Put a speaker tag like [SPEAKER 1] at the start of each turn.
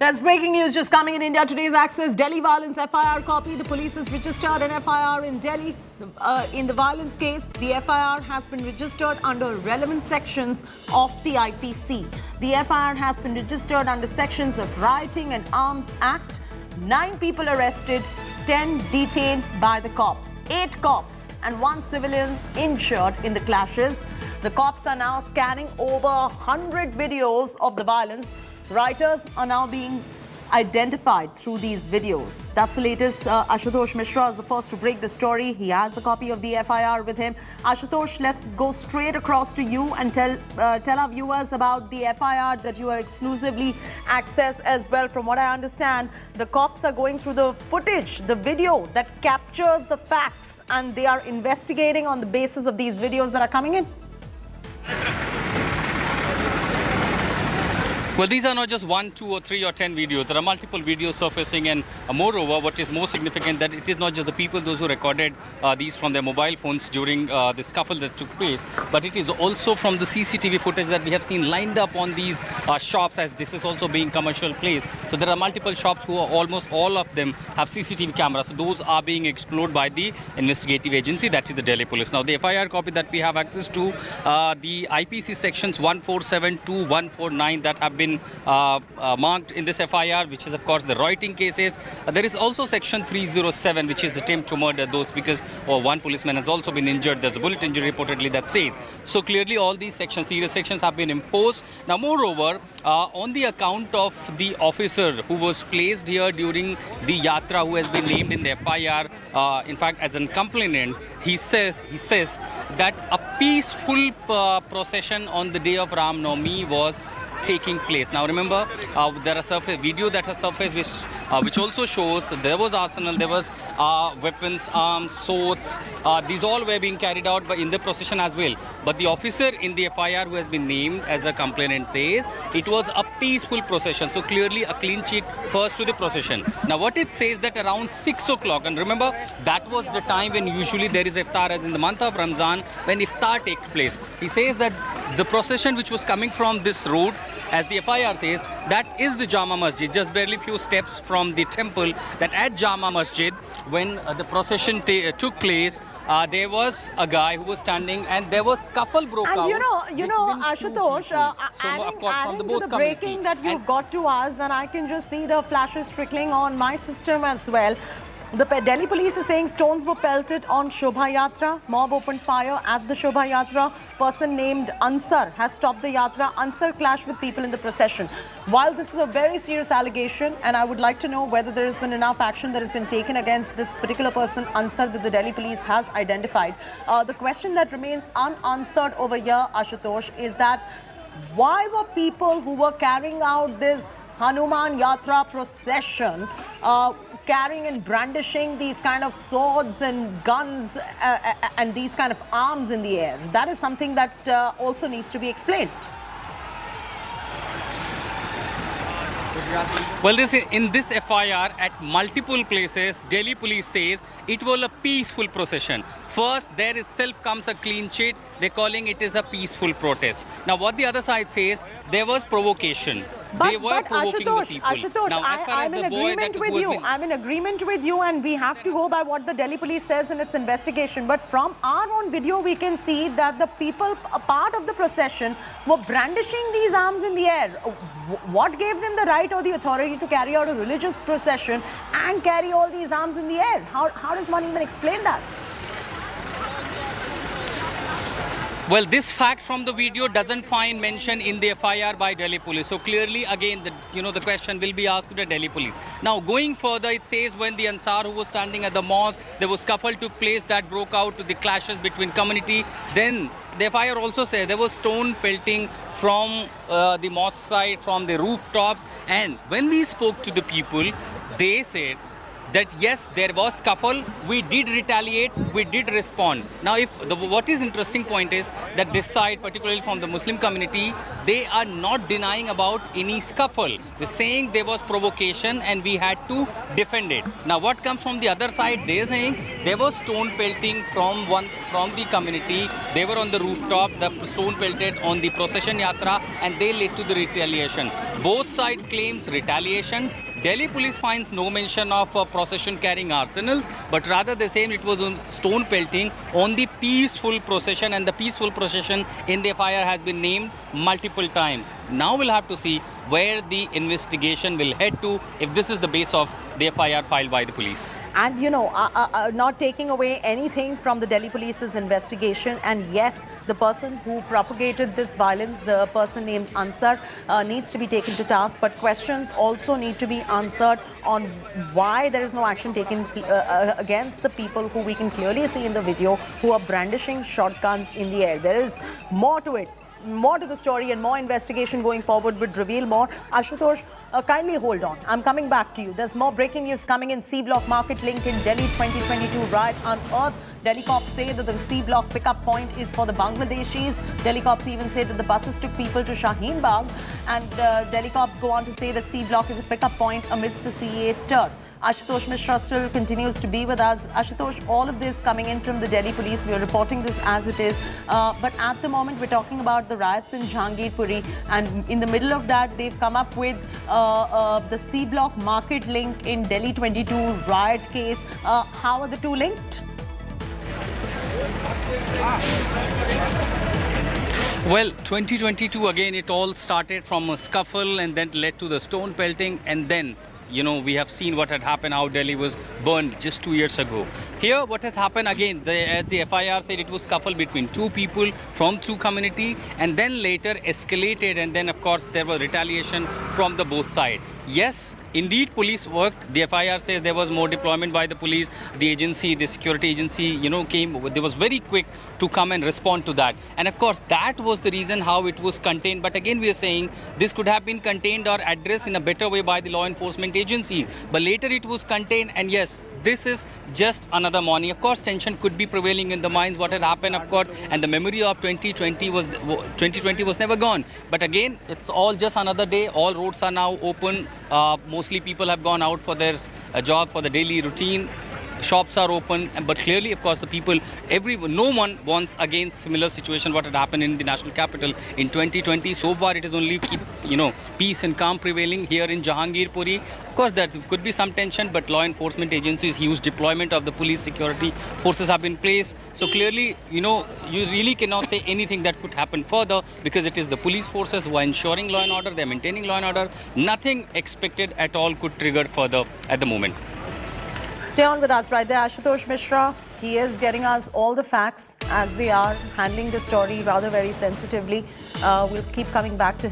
[SPEAKER 1] There's breaking news just coming in India Today's Access. Delhi violence F.I.R. copy. The police has registered an F.I.R. in Delhi. In the violence case, the F.I.R. has been registered under relevant sections of the IPC. The F.I.R. has been registered under sections of Rioting and Arms Act. 9 people arrested, 10 detained by the cops. 8 cops and 1 civilian injured in the clashes. The cops are now scanning over 100 videos of the violence. Writers are now being identified through these videos. That's the latest. Ashutosh Mishra is the first to break the story. He has the copy of the F.I.R. with him. Ashutosh, let's go straight across to you and tell our viewers about the F.I.R. that you have exclusively accessed as well. From what I understand, the cops are going through the footage, the video that captures the facts, and they are investigating on the basis of these videos that are coming in.
[SPEAKER 2] Well, these are not just 1, 2 or 3 or 10 videos. There are multiple videos surfacing, and moreover, what is more significant that it is not just the people, those who recorded these from their mobile phones during the scuffle that took place, but it is also from the CCTV footage that we have seen lined up on these shops, as this is also being commercial place. So there are multiple shops who are almost all of them have CCTV cameras. So those are being explored by the investigative agency, that is the Delhi police. Now, the FIR copy that we have access to, the IPC sections 147 to 149 that have been marked in this FIR, which is of course the rioting cases. There is also section 307, which is attempt to murder, those because one policeman has also been injured. There's a bullet injury reportedly that says. So clearly all these sections, serious sections, have been imposed. Now, moreover, on the account of the officer who was placed here during the yatra, who has been named in the FIR, in fact as a complainant, he says that a peaceful procession on the day of Ram Navami was taking place. Now remember, there are video that has surfaced which also shows there was arsenal, there was weapons, arms, swords. These all were being carried out in the procession as well. But the officer in the FIR who has been named as a complainant says it was a peaceful procession. So clearly a clean sheet first to the procession. Now what it says that around 6 o'clock, and remember that was the time when usually there is iftar, as in the month of Ramzan, when iftar takes place. He says that the procession which was coming from this road, as the FIR says, that is the Jama Masjid, just barely few steps from the temple. That at Jama Masjid, when the procession took place, there was a guy who was standing, and there was scuffle broke out.
[SPEAKER 1] And you know, Ashutosh, adding to the breaking that you've got to us, then I can just see the flashes trickling on my system as well. The Delhi police is saying stones were pelted on Shobha Yatra. Mob opened fire at the Shobha Yatra. Person named Ansar has stopped the Yatra. Ansar clashed with people in the procession. While this is a very serious allegation, and I would like to know whether there has been enough action that has been taken against this particular person, Ansar, that the Delhi police has identified. The question that remains unanswered over here, Ashutosh, is that why were people who were carrying out this Hanuman Yatra procession carrying and brandishing these kind of swords and guns and these kind of arms in the air? That is something that also needs to be explained.
[SPEAKER 2] Well, in this FIR, at multiple places, Delhi police says it was a peaceful procession. First, there itself comes a clean sheet. They're calling it as a peaceful protest. Now, what the other side says, there was provocation. They were provoking the people.
[SPEAKER 1] Ashutosh,
[SPEAKER 2] now,
[SPEAKER 1] I'm in agreement with you. I'm in agreement with you, and we have to go by what the Delhi police says in its investigation. But from our own video, we can see that the people, a part of the procession, were brandishing these arms in the air. What gave them the right or the authority to carry out a religious procession and carry all these arms in the air? How does one even explain that?
[SPEAKER 2] Well, this fact from the video doesn't find mention in the FIR by Delhi police. So clearly, again, the question will be asked to the Delhi police. Now, going further, it says when the Ansar who was standing at the mosque, there was scuffle took place that broke out to the clashes between community. Then the FIR also said there was stone pelting from the mosque side, from the rooftops. And when we spoke to the people, they said that yes, there was scuffle, we did retaliate, we did respond. Now, what is interesting point is that this side, particularly from the Muslim community, they are not denying about any scuffle. They're saying there was provocation and we had to defend it. Now, what comes from the other side? They're saying there was stone pelting from the community. They were on the rooftop, the stone pelted on the procession yatra, and they led to the retaliation. Both side claims retaliation. Delhi police finds no mention of procession carrying arsenals, but rather they say it was on stone pelting on the peaceful procession, and the peaceful procession in the F.I.R. has been named multiple times. Now we'll have to see where the investigation will head to if this is the base of the F.I.R. filed by the police.
[SPEAKER 1] And you know, not taking away anything from the Delhi police's investigation, and yes, the person who propagated this violence, the person named Ansar, needs to be taken to task, but questions also need to be answered on why there is no action taken against the people who we can clearly see in the video who are brandishing shotguns in the air. There is more to it. More to the story, and more investigation going forward would reveal more. Ashutosh, kindly hold on. I'm coming back to you. There's more breaking news coming in. C Block Market link in Delhi 2022 riot unearthed. Delhi cops say that the C Block pickup point is for the Bangladeshis. Delhi cops even say that the buses took people to Shaheen Bagh. And Delhi cops go on to say that C Block is a pickup point amidst the CEA stir. Ashutosh Mishra still continues to be with us. Ashutosh, all of this coming in from the Delhi police. We are reporting this as it is. But at the moment, we're talking about the riots in Jahangirpuri. And in the middle of that, they've come up with the C Block market link in Delhi 22 riot case. How are the two linked?
[SPEAKER 2] Well, 2022, again, it all started from a scuffle and then led to the stone pelting, and then we have seen what had happened, how Delhi was burned just 2 years ago. Here, what has happened again, as the F.I.R. said, it was scuffle between two people from two community, and then later escalated, and then of course there was retaliation from the both sides. Yes, indeed, police worked. The F.I.R. says there was more deployment by the police. The agency, the security agency, came. They was very quick to come and respond to that. And of course, that was the reason how it was contained. But again, we are saying this could have been contained or addressed in a better way by the law enforcement agencies. But later it was contained. And yes, this is just another morning. Of course, tension could be prevailing in the minds. What had happened, of course, and the memory of 2020 was never gone. But again, it's all just another day. All roads are now open. Mostly people have gone out for their job, for the daily routine. Shops are open, but clearly, of course, the people, no one wants again similar situation what had happened in the national capital in 2020. So far, it is only peace and calm prevailing here in Jahangirpuri. Of course, there could be some tension, but law enforcement agencies, huge deployment of the police security forces have been placed. So clearly, you really cannot say anything that could happen further because it is the police forces who are ensuring law and order, they're maintaining law and order. Nothing expected at all could trigger further at the moment.
[SPEAKER 1] Stay on with us right there, Ashutosh Mishra. He is getting us all the facts as they are, handling the story rather very sensitively. We'll keep coming back to him.